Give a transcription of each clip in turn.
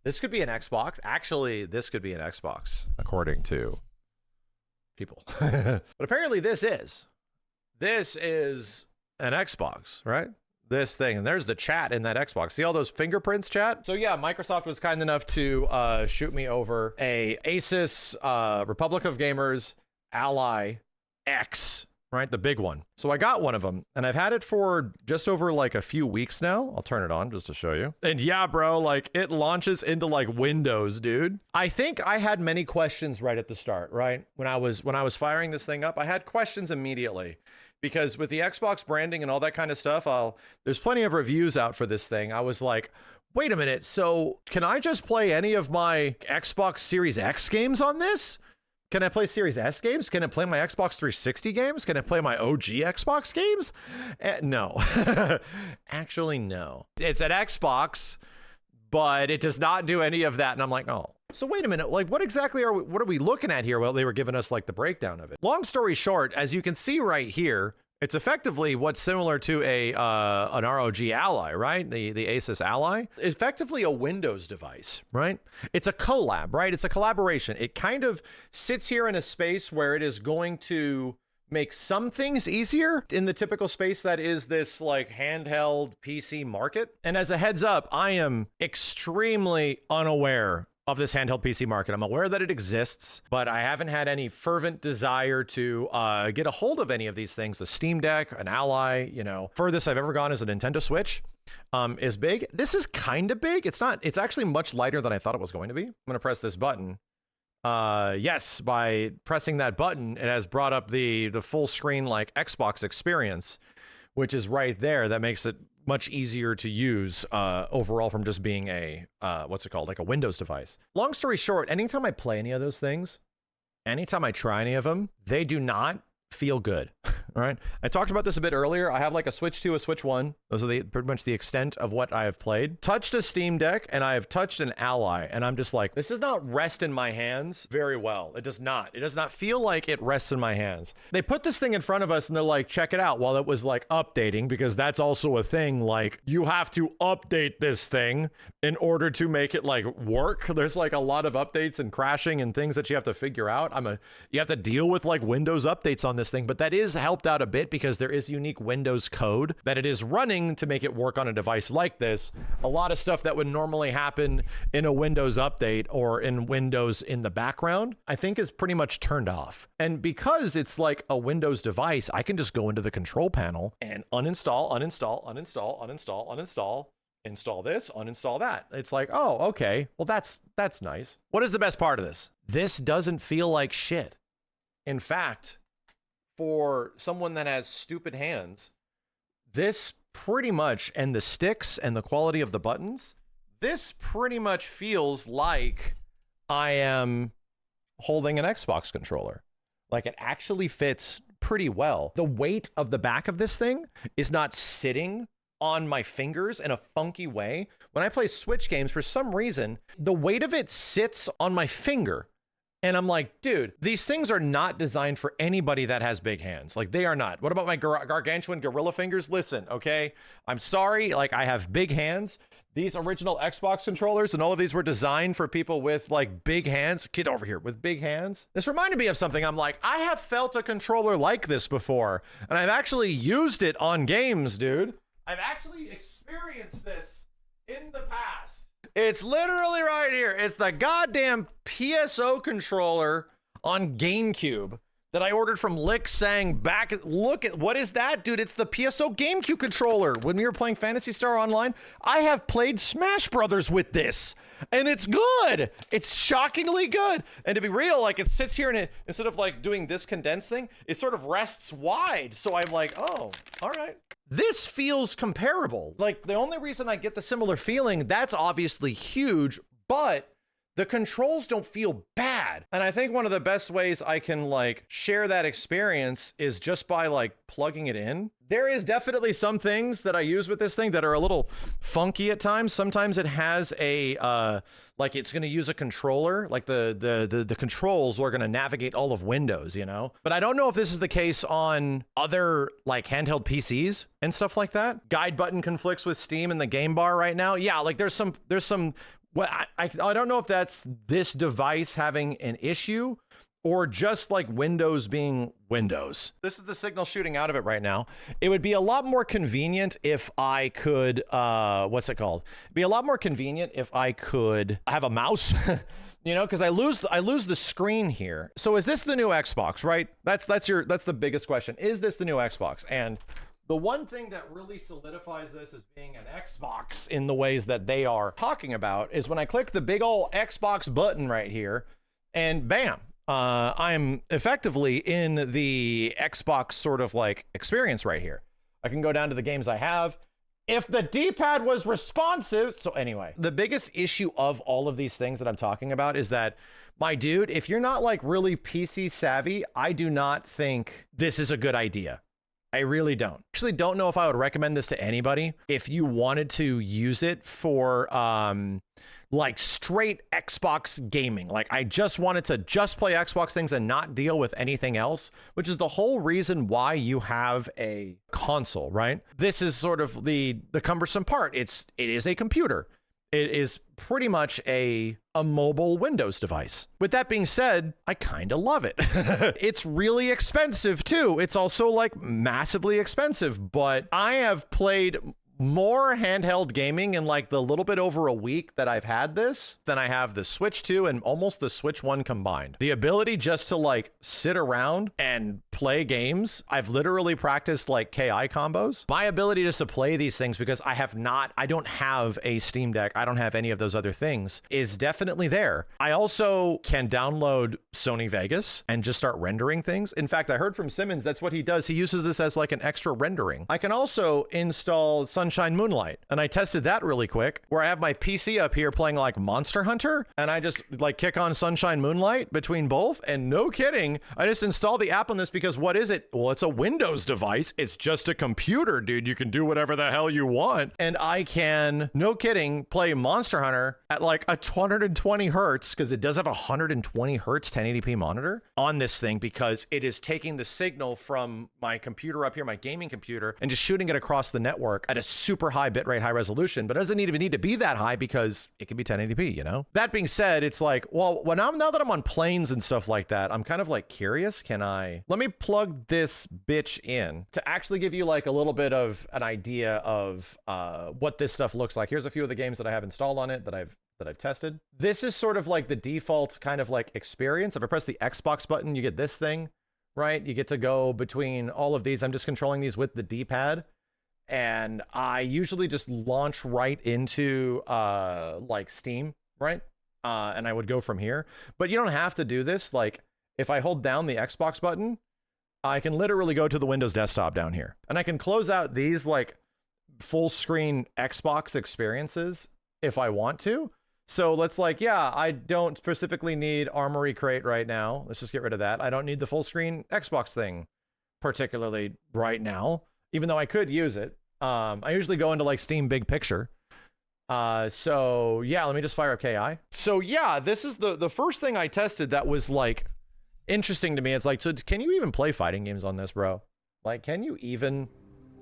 This could be an Xbox. Actually, this could be an Xbox, according to people. But apparently this is an Xbox, right? This thing. And there's the chat in that Xbox. See all those fingerprints, chat? So yeah, Microsoft was kind enough to shoot me over a Asus Republic of Gamers Ally X, right? The big one. So I got one of them, and I've had it for just over like a few weeks now. I'll turn it on just to show you. And yeah, bro, like it launches into like Windows, dude. I think I had many questions right at the start, right? When I was firing this thing up, I had questions immediately. Because with the Xbox branding and all that kind of stuff, there's plenty of reviews out for this thing. I was like, wait a minute, so can I just play any of my Xbox Series X games on this? Can I play Series S games? Can I play my Xbox 360 games? Can I play my OG Xbox games? No. Actually, no. It's an Xbox, but it does not do any of that. And I'm like, oh. So wait a minute, like what exactly what are we looking at here? Well, they were giving us like the breakdown of it. Long story short, as you can see right here, it's effectively what's similar to an ROG Ally, right? The Asus Ally. Effectively a Windows device, right? It's a collab, right? It's a collaboration. It kind of sits here in a space where it is going to make some things easier in the typical space that is this like handheld PC market. And as a heads up, I am extremely unaware of this handheld PC market. I'm aware that it exists, but I haven't had any fervent desire to get a hold of any of these things. A Steam Deck, an Ally, you know. Furthest I've ever gone is a Nintendo Switch. Is big. This is kind of big. It's not. It's actually much lighter than I thought it was going to be. I'm gonna press this button. Yes, by pressing that button, it has brought up the full screen like Xbox experience, which is right there. That makes it much easier to use overall from just being a, what's it called? Like a Windows device. Long story short, anytime I play any of those things, anytime I try any of them, they do not feel good. All right. I talked about this a bit earlier. I have like a Switch 2, a Switch 1. Those are pretty much the extent of what I have played. Touched a Steam Deck and I have touched an Ally. And I'm just like, this does not rest in my hands very well. It does not. It does not feel like it rests in my hands. They put this thing in front of us and they're like, check it out. While it was like updating, because that's also a thing. Like you have to update this thing in order to make it like work. There's like a lot of updates and crashing and things that you have to figure out. You have to deal with like Windows updates on this thing, but that is helped out a bit because there is unique Windows code that it is running to make it work on a device like this. A lot of stuff that would normally happen in a Windows update or in Windows in the background, I think is pretty much turned off. And because it's like a Windows device, I can just go into the control panel and uninstall, uninstall, uninstall, uninstall, uninstall, install this, uninstall that. It's like, oh, okay. Well, that's nice. What is the best part of this? This doesn't feel like shit. In fact, for someone that has stupid hands, this pretty much, and the sticks and the quality of the buttons, this pretty much feels like I am holding an Xbox controller. Like it actually fits pretty well. The weight of the back of this thing is not sitting on my fingers in a funky way. When I play Switch games, for some reason, the weight of it sits on my finger. And I'm like, dude, these things are not designed for anybody that has big hands. Like they are not. What about my gargantuan gorilla fingers? Listen, okay, I'm sorry. Like I have big hands. These original Xbox controllers and all of these were designed for people with like big hands. Kid over here with big hands. This reminded me of something. I'm like, I have felt a controller like this before. And I've actually used it on games, dude. I've actually experienced this in the past. It's literally right here. It's the goddamn PSO controller on GameCube that I ordered from Lick Sang back. Look at, what is that, dude? It's the PSO GameCube controller. When we were playing Phantasy Star Online, I have played Smash Brothers with this, and it's good. It's shockingly good. And to be real, like it sits here and it, instead of like doing this condensed thing, it sort of rests wide. So I'm like, oh, all right. This feels comparable. Like the only reason I get the similar feeling, that's obviously huge, but the controls don't feel bad. And I think one of the best ways I can like share that experience is just by like plugging it in. There is definitely some things that I use with this thing that are a little funky at times. Sometimes it has a like it's going to use a controller, like the controls are going to navigate all of Windows, you know. But I don't know if this is the case on other like handheld PCs and stuff like that. Guide button conflicts with Steam in the game bar right now. Yeah, like there's some well, I don't know if that's this device having an issue or just like Windows being Windows. This is the signal shooting out of it right now. It would be a lot more convenient if I could, what's it called? It'd be a lot more convenient if I could have a mouse, you know, because I lose the screen here. So is this the new Xbox, right? That's the biggest question. Is this the new Xbox? And the one thing that really solidifies this as being an Xbox in the ways that they are talking about is when I click the big old Xbox button right here, and bam, I'm effectively in the Xbox sort of like experience right here. I can go down to the games I have. If the D-pad was responsive. So anyway, the biggest issue of all of these things that I'm talking about is that, my dude, if you're not like really PC savvy, I do not think this is a good idea. I really don't. Actually don't know if I would recommend this to anybody. If you wanted to use it for like straight Xbox gaming, like I just wanted to just play Xbox things and not deal with anything else, which is the whole reason why you have a console, right? This is sort of the cumbersome part. It is a computer. It is pretty much a mobile Windows device. With that being said, I kind of love it. It's really expensive too. It's also like massively expensive, but I have played more handheld gaming in like the little bit over a week that I've had this than I have the Switch 2 and almost the Switch 1 combined. The ability just to like sit around and play games. I've literally practiced like KI combos. My ability just to play these things, because I don't have a Steam Deck, I don't have any of those other things, is definitely there. I also can download Sony Vegas and just start rendering things. In fact, I heard from Simmons, that's what he does. He uses this as like an extra rendering. I can also install Sunshine Moonlight, and I tested that really quick, where I have my PC up here playing like Monster Hunter, and I just like kick on Sunshine Moonlight between both, and no kidding, I just install the app on this because what is it? Well, it's a Windows device. It's just a computer, dude. You can do whatever the hell you want, and I can, no kidding, play Monster Hunter at like a 220 hertz, because it does have a 120 hertz 1080p monitor on this thing, because it is taking the signal from my computer up here, my gaming computer, and just shooting it across the network at a super high bitrate, high resolution, but it doesn't even need to be that high because it can be 1080p, you know? That being said, it's like, well, now that I'm on planes and stuff like that, I'm kind of like curious, let me plug this bitch in to actually give you like a little bit of an idea of what this stuff looks like. Here's a few of the games that I have installed on it that I've tested. This is sort of like the default kind of like experience. If I press the Xbox button, you get this thing, right? You get to go between all of these. I'm just controlling these with the D-pad. And I usually just launch right into like Steam, right? And I would go from here. But you don't have to do this. Like if I hold down the Xbox button, I can literally go to the Windows desktop down here. And I can close out these like full screen Xbox experiences if I want to. So let's like, yeah, I don't specifically need Armory Crate right now. Let's just get rid of that. I don't need the full screen Xbox thing particularly right now, even though I could use it. I usually go into like Steam Big Picture. So yeah, let me just fire up KI. So yeah, this is the first thing I tested that was like interesting to me. It's like, so can you even play fighting games on this, bro? Like, can you even,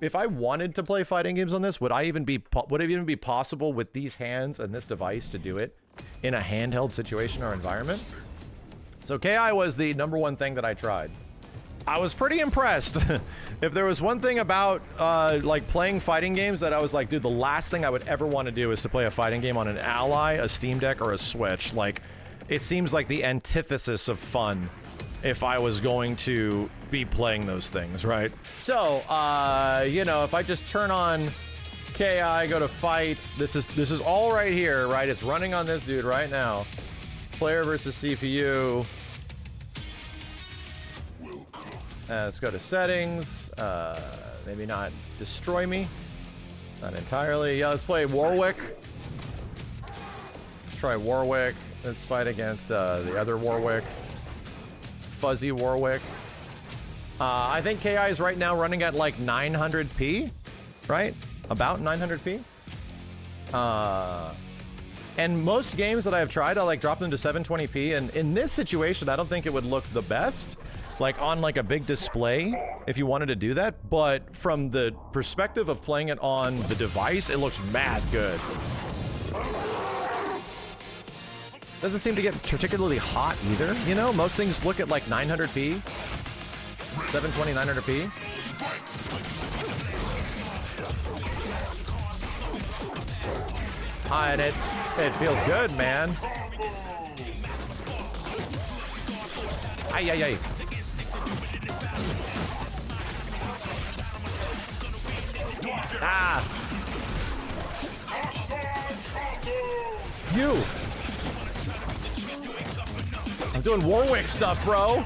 if I wanted to play fighting games on this, would it even be possible with these hands and this device to do it in a handheld situation or environment? So KI was the #1 thing that I tried. I was pretty impressed. If there was one thing about like playing fighting games that I was like, dude, the last thing I would ever want to do is to play a fighting game on an Ally, a Steam Deck, or a Switch. Like, it seems like the antithesis of fun if I was going to be playing those things, right? So, you know, if I just turn on KI, go to fight, this is all right here, right? It's running on this dude right now. Player versus CPU. Let's go to settings. Maybe not destroy me. Not entirely. Yeah, let's play Warwick. Let's try Warwick. Let's fight against the other Warwick. Fuzzy Warwick. I think KI is right now running at like 900p, right? About 900p. And most games that I've tried, I like drop them to 720p. And in this situation, I don't think it would look the best, like on like a big display, if you wanted to do that. But from the perspective of playing it on the device, it looks mad good. Doesn't seem to get particularly hot either. You know, most things look at like 900p, 720, 900p. And it feels good, man. Ay, ay, ay. Ah. You. I'm doing Warwick stuff, bro.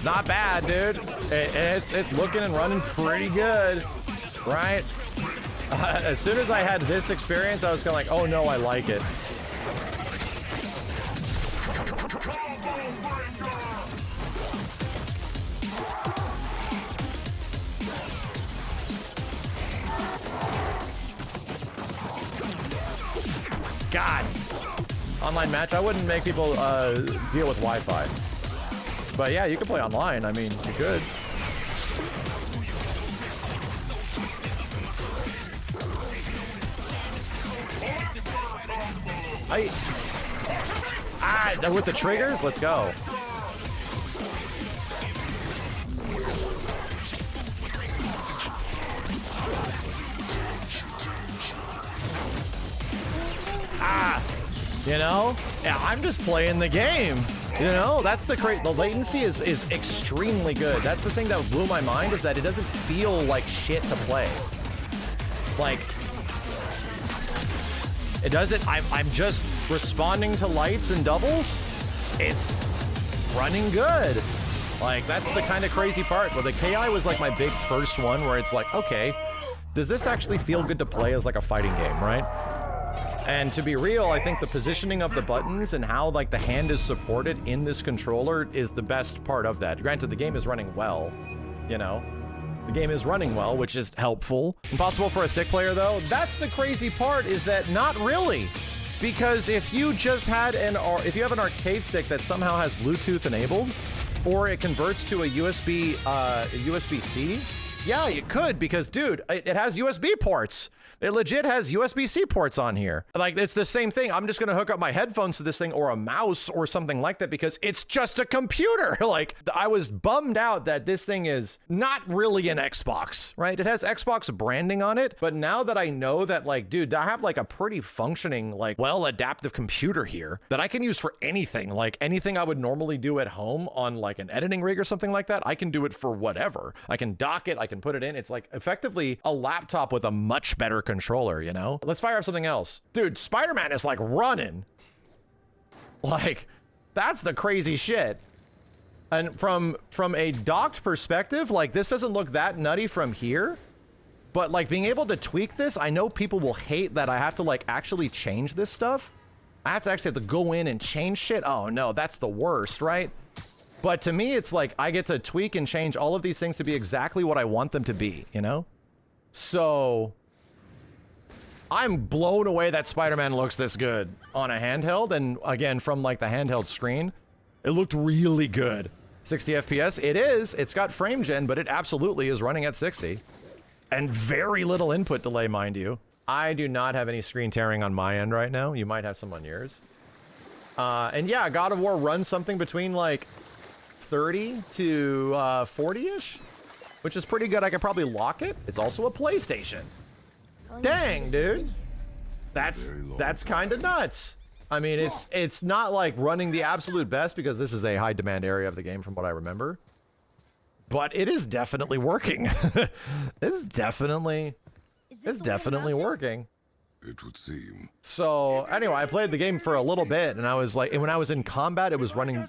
Not bad, dude. It's looking and running pretty good, right? As soon as I had this experience, I was kind of like, oh no, I like it. God. Online match, I wouldn't make people deal with Wi-Fi. But yeah, you can play online. I mean, you could. With the triggers, let's go. You know? Yeah, I'm just playing the game. You know, that's the latency is extremely good. That's the thing that blew my mind, is that it doesn't feel like shit to play. Like, it doesn't, I'm just responding to lights and doubles. It's running good. Like, that's the kind of crazy part. But the KI was like my big first one where it's like, okay, does this actually feel good to play as like a fighting game, right? And to be real, I think the positioning of the buttons and how like the hand is supported in this controller is the best part of that. Granted, the game is running well, you know. The game is running well, which is helpful. Impossible for a stick player though? That's the crazy part, is that not really. Because if you just had if you have an arcade stick that somehow has Bluetooth enabled, or it converts to a USB-C, yeah, you could, because dude, it has USB ports. It legit has USB-C ports on here. Like, it's the same thing. I'm just gonna hook up my headphones to this thing, or a mouse or something like that, because it's just a computer. Like, I was bummed out that this thing is not really an Xbox, right? It has Xbox branding on it, but now that I know that, like, dude, I have like a pretty functioning, like, well-adaptive computer here that I can use for anything. Like, anything I would normally do at home on like an editing rig or something like that, I can do it for whatever. I can dock it, I can put it in. It's like effectively a laptop with a much better controller, you know? Let's fire up something else. Dude, Spider-Man is like running. Like, that's the crazy shit. And from a docked perspective, like, this doesn't look that nutty from here, but like being able to tweak this, I know people will hate that I have to like actually change this stuff. I have to go in and change shit. Oh no, that's the worst, right? But to me, it's like I get to tweak and change all of these things to be exactly what I want them to be, you know? So I'm blown away that Spider-Man looks this good on a handheld. And again, from like the handheld screen, it looked really good. 60 FPS, it is. It's got frame gen, but it absolutely is running at 60. And very little input delay, mind you. I do not have any screen tearing on my end right now. You might have some on yours. And yeah, God of War runs something between like 30 to 40-ish, which is pretty good. I could probably lock it. It's also a PlayStation. Dang, dude. That's kind of nuts. I mean, it's not like running the absolute best, because this is a high demand area of the game from what I remember. But it is definitely working. It's definitely working. it would seem. So anyway, I played the game for a little bit, and I was like, when I was in combat, it was running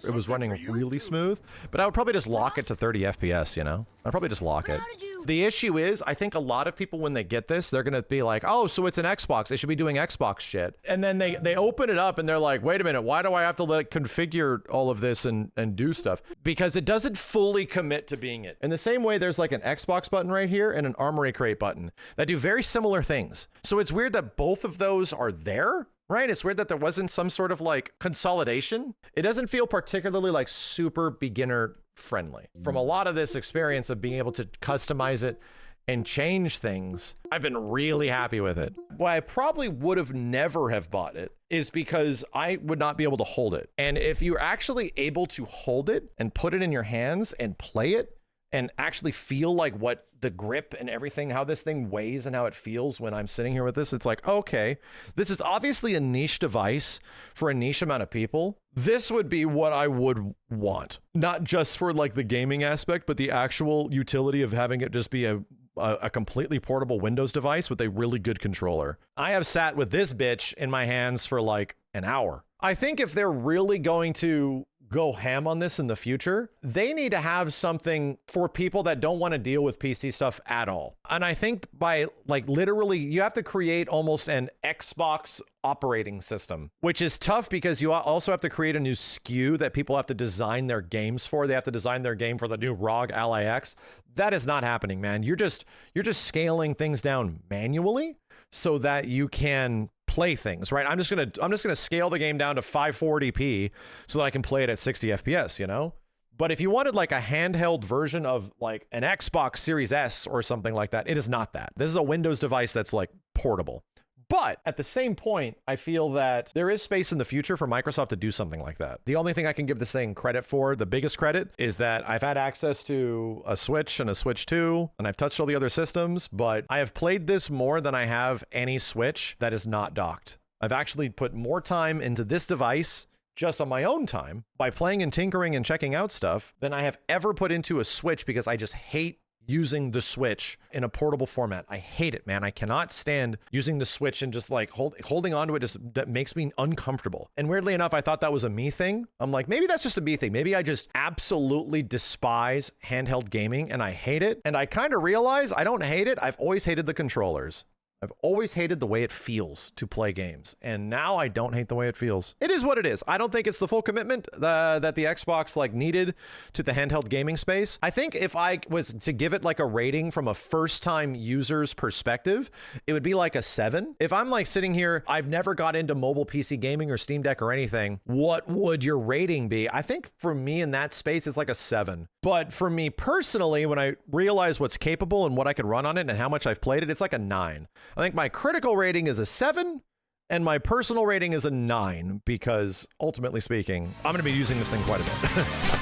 really smooth. But I would probably just lock it to 30 FPS. You know, I'd probably just lock it. The issue is, I think a lot of people, when they get this, they're gonna be like, oh, so it's an Xbox. They should be doing Xbox shit. And then they open it up and they're like, wait a minute, why do I have to configure all of this and do stuff? Because it doesn't fully commit to being it. In the same way, there's like an Xbox button right here and an Armory Crate button that do very similar things. So it's weird that both of those are there. Right? It's weird that there wasn't some sort of like consolidation. It doesn't feel particularly like super beginner friendly. From a lot of this experience of being able to customize it and change things, I've been really happy with it. Why I probably would have never have bought it is because I would not be able to hold it. And if you're actually able to hold it and put it in your hands and play it and actually feel like what the grip and everything, how this thing weighs and how it feels when I'm sitting here with this, it's like, okay, this is obviously a niche device for a niche amount of people. This would be what I would want, not just for like the gaming aspect, but the actual utility of having it just be a completely portable Windows device with a really good controller. I have sat with this bitch in my hands for like an hour. I think if they're really going to go ham on this in the future, they need to have something for people that don't want to deal with PC stuff at all. And I think by like literally, you have to create almost an Xbox operating system, which is tough because you also have to create a new SKU that people have to design their games for. They have to design their game for the new ROG Ally X. That is not happening, man. You're just scaling things down manually so that you can play things, right? I'm just gonna scale the game down to 540p so that I can play it at 60 FPS, you know? But if you wanted like a handheld version of like an Xbox Series S or something like that, it is not that. This is a Windows device that's like portable. But at the same point, I feel that there is space in the future for Microsoft to do something like that. The only thing I can give this thing credit for, the biggest credit, is that I've had access to a Switch and a Switch 2, and I've touched all the other systems, but I have played this more than I have any Switch that is not docked. I've actually put more time into this device just on my own time by playing and tinkering and checking out stuff than I have ever put into a Switch, because I just hate using the Switch in a portable format. I hate it, man. I cannot stand using the Switch and just like holding onto it. That makes me uncomfortable. And weirdly enough, I thought that was a me thing. I'm like, maybe that's just a me thing. Maybe I just absolutely despise handheld gaming and I hate it. And I kind of realize I don't hate it. I've always hated the controllers. I've always hated the way it feels to play games, and now I don't hate the way it feels. It is what it is. I don't think it's the full commitment that the Xbox like needed to the handheld gaming space. I think if I was to give it like a rating from a first-time user's perspective, it would be like a 7. If I'm like sitting here, I've never got into mobile PC gaming or Steam Deck or anything, what would your rating be? I think for me in that space, it's like a 7. But for me personally, when I realize what's capable and what I can run on it and how much I've played it, it's like a 9. I think my critical rating is a 7 and my personal rating is a 9 because ultimately speaking, I'm going to be using this thing quite a bit.